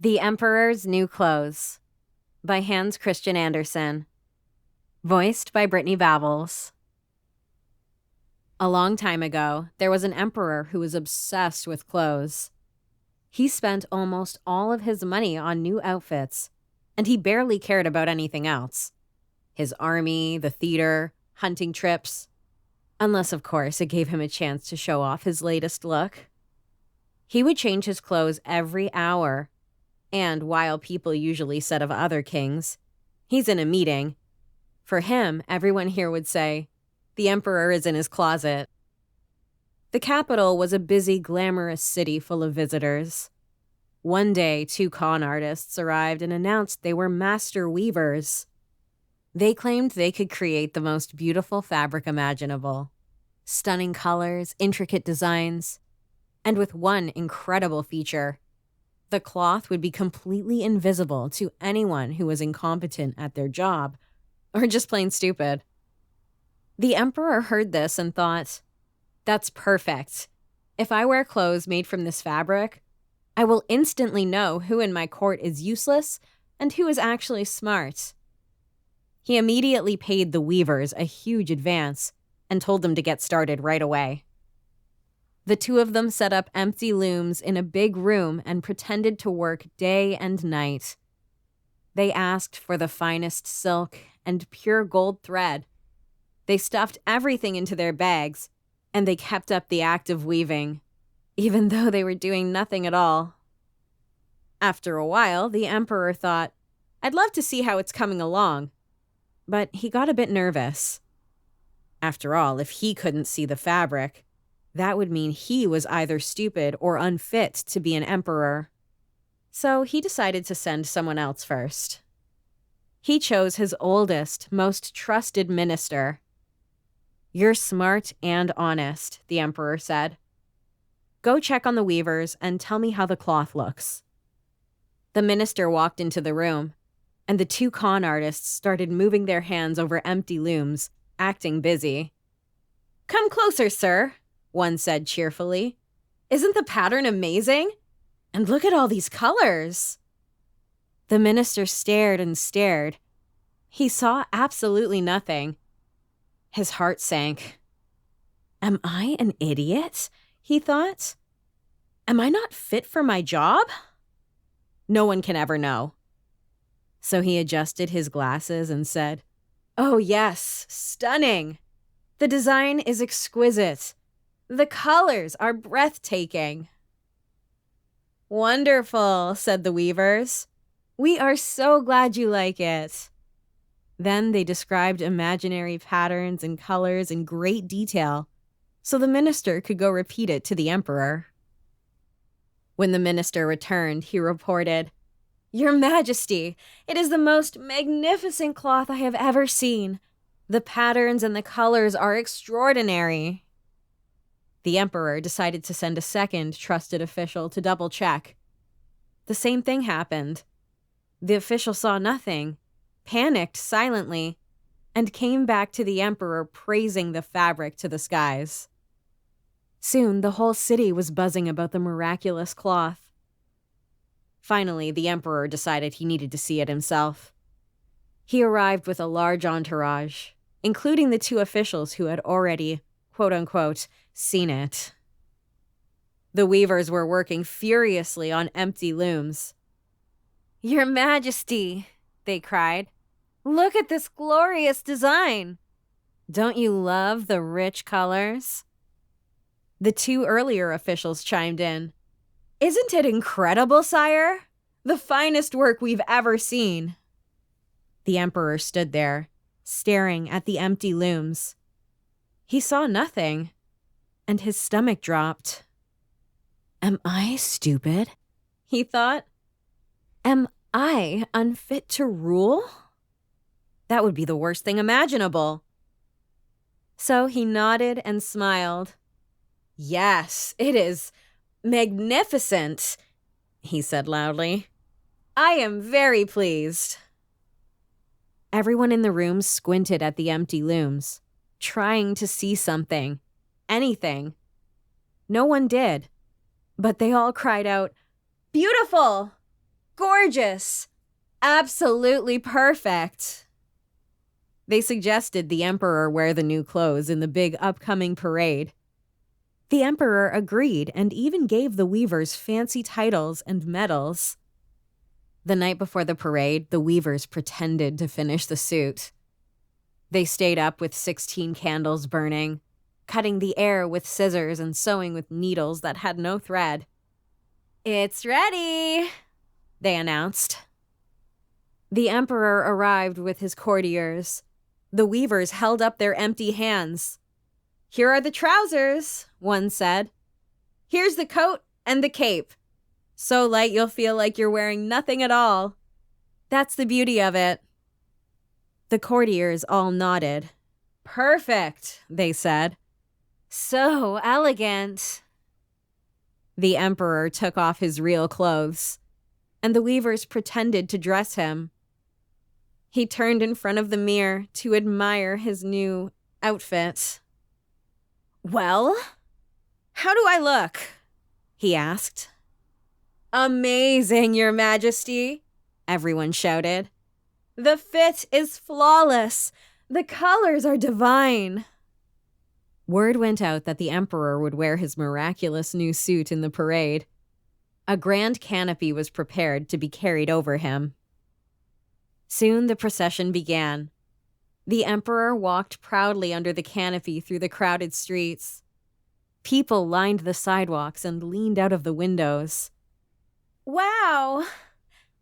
The Emperor's New Clothes by Hans Christian Andersen. Voiced by BrittanyBabbles. A long time ago, there was an emperor who was obsessed with clothes. He spent almost all of his money on new outfits, and he barely cared about anything else. His army, the theater, hunting trips. Unless, of course, it gave him a chance to show off his latest look. He would change his clothes every hour. And while people usually said of other kings, "He's in a meeting," for him, everyone here would say, "The emperor is in his closet." The capital was a busy, glamorous city full of visitors. One day, 2 con artists arrived and announced they were master weavers. They claimed they could create the most beautiful fabric imaginable. Stunning colors, intricate designs, and with one incredible feature. The cloth would be completely invisible to anyone who was incompetent at their job, or just plain stupid. The emperor heard this and thought, "That's perfect. If I wear clothes made from this fabric, I will instantly know who in my court is useless and who is actually smart." He immediately paid the weavers a huge advance and told them to get started right away. The 2 of them set up empty looms in a big room and pretended to work day and night. They asked for the finest silk and pure gold thread. They stuffed everything into their bags, and they kept up the act of weaving, even though they were doing nothing at all. After a while, the emperor thought, "I'd love to see how it's coming along." But he got a bit nervous. After all, if he couldn't see the fabric, that would mean he was either stupid or unfit to be an emperor. So he decided to send someone else first. He chose his oldest, most trusted minister. "You're smart and honest," the emperor said. "Go check on the weavers and tell me how the cloth looks." The minister walked into the room, and the 2 con artists started moving their hands over empty looms, acting busy. "Come closer, sir," one said cheerfully. "Isn't the pattern amazing? And look at all these colors." The minister stared and stared. He saw absolutely nothing. His heart sank. "Am I an idiot?" he thought. "Am I not fit for my job?" No one can ever know. So he adjusted his glasses and said, "Oh yes, stunning. The design is exquisite. The colors are breathtaking." "Wonderful," said the weavers. "We are so glad you like it." Then they described imaginary patterns and colors in great detail, so the minister could go repeat it to the emperor. When the minister returned, he reported, "Your Majesty, it is the most magnificent cloth I have ever seen. The patterns and the colors are extraordinary." The emperor decided to send a second trusted official to double-check. The same thing happened. The official saw nothing, panicked silently, and came back to the emperor praising the fabric to the skies. Soon, the whole city was buzzing about the miraculous cloth. Finally, the emperor decided he needed to see it himself. He arrived with a large entourage, including the 2 officials who had already, quote-unquote, seen it. The weavers were working furiously on empty looms. "Your Majesty," they cried, "look at this glorious design. Don't you love the rich colors?" The 2 earlier officials chimed in. "Isn't it incredible, sire? The finest work we've ever seen." The emperor stood there, staring at the empty looms. He saw nothing, and his stomach dropped. "Am I stupid?" he thought. "Am I unfit to rule? That would be the worst thing imaginable." So he nodded and smiled. "Yes, it is magnificent," he said loudly. "I am very pleased." Everyone in the room squinted at the empty looms, trying to see something, anything. No one did, but they all cried out, "Beautiful!" Gorgeous! Absolutely perfect! They suggested the emperor wear the new clothes in the big upcoming parade. The emperor agreed and even gave the weavers fancy titles and medals. The night before the parade, the weavers pretended to finish the suit. They stayed up with 16 candles burning, cutting the air with scissors and sewing with needles that had no thread. "It's ready," they announced. The emperor arrived with his courtiers. The weavers held up their empty hands. "Here are the trousers," one said. "Here's the coat and the cape. So light you'll feel like you're wearing nothing at all. That's the beauty of it." The courtiers all nodded. "Perfect," they said. "So elegant." The emperor took off his real clothes, and the weavers pretended to dress him. He turned in front of the mirror to admire his new outfit. "Well, how do I look?" he asked. "Amazing, Your Majesty," everyone shouted. "The fit is flawless. The colors are divine." Word went out that the emperor would wear his miraculous new suit in the parade. A grand canopy was prepared to be carried over him. Soon the procession began. The emperor walked proudly under the canopy through the crowded streets. People lined the sidewalks and leaned out of the windows. "Wow!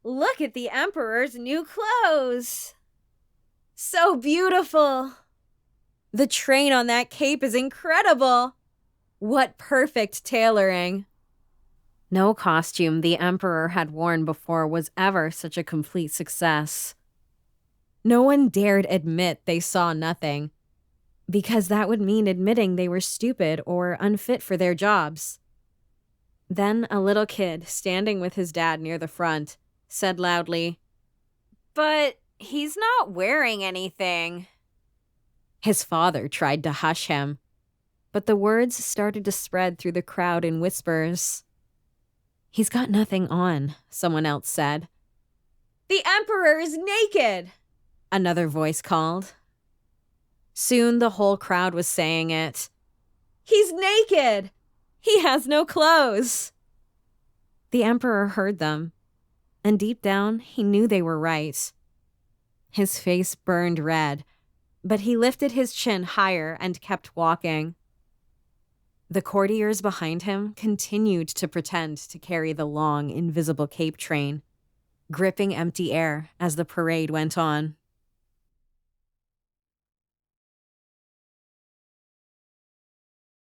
Look at the emperor's new clothes! So beautiful! The train on that cape is incredible! What perfect tailoring!" No costume the emperor had worn before was ever such a complete success. No one dared admit they saw nothing, because that would mean admitting they were stupid or unfit for their jobs. Then a little kid, standing with his dad near the front, said loudly, "But he's not wearing anything." His father tried to hush him, but the words started to spread through the crowd in whispers. "He's got nothing on," someone else said. "The emperor is naked," another voice called. Soon the whole crowd was saying it. "He's naked! He has no clothes!" The emperor heard them, and deep down he knew they were right. His face burned red, but he lifted his chin higher and kept walking. The courtiers behind him continued to pretend to carry the long, invisible cape train, gripping empty air as the parade went on.